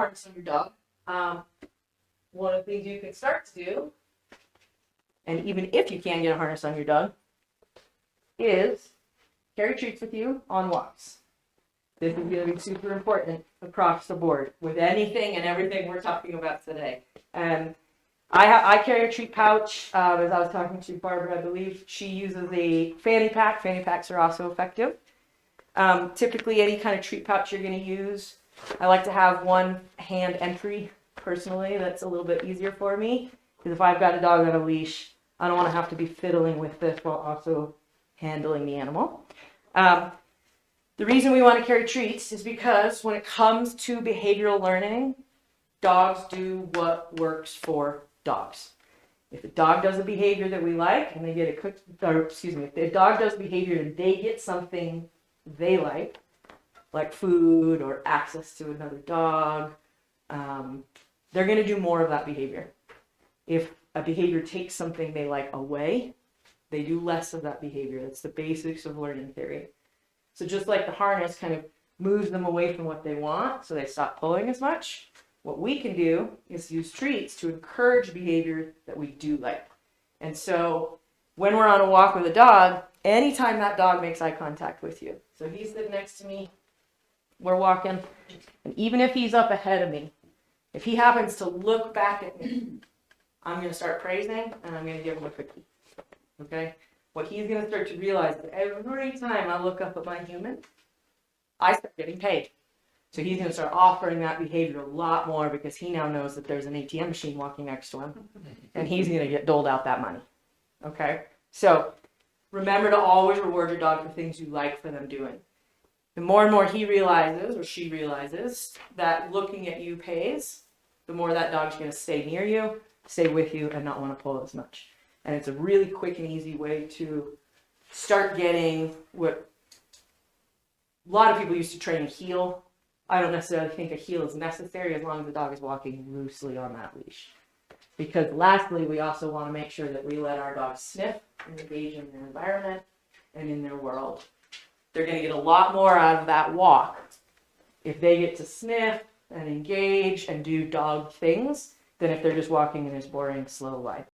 harness on your dog, one of the things you can start to do, and even if you can't get a harness on your dog, is carry treats with you on walks. This is going to be super important across the board with anything and everything we're talking about today. I carry a treat pouch. As I was talking to Barbara, I believe she uses a fanny pack. Fanny packs are also effective. Typically, any kind of treat pouch you're going to use, I like to have one hand entry personally. That's a little bit easier for me because if I've got a dog on a leash, I don't want to have to be fiddling with this while also handling the animal. The reason we want to carry treats is because when it comes to behavioral learning, dogs do what works for dogs. If a dog does a behavior that we like and they get a cookie, or excuse me, if the dog does behavior and they get something they like food or access to another dog, they're going to do more of that behavior. If a behavior takes something they like away, they do less of that behavior. That's the basics of learning theory. So just like the harness kind of moves them away from what they want, so they stop pulling as much, what we can do is use treats to encourage behavior that we do like. And so when we're on a walk with a dog, anytime that dog makes eye contact with you, so he's sitting next to me, we're walking, and even if he's up ahead of me, if he happens to look back at me, I'm going to start praising and I'm going to give him a cookie. Okay? What he's going to start to realize is every time I look up at my human, I start getting paid. So he's going to start offering that behavior a lot more because he now knows that there's an ATM machine walking next to him and he's going to get doled out that money. Okay? So remember to always reward your dog for things you like for them doing. The more and more he realizes or she realizes that looking at you pays, the more that dog's going to stay near you, stay with you, and not want to pull as much. And it's a really quick and easy way to start getting what a lot of people used to train a heel. I don't necessarily think a heel is necessary as long as the dog is walking loosely on that leash. Because lastly, we also want to make sure that we let our dogs sniff and engage in their environment and in their world. They're going to get a lot more out of that walk if they get to sniff and engage and do dog things than if they're just walking in this boring, slow life.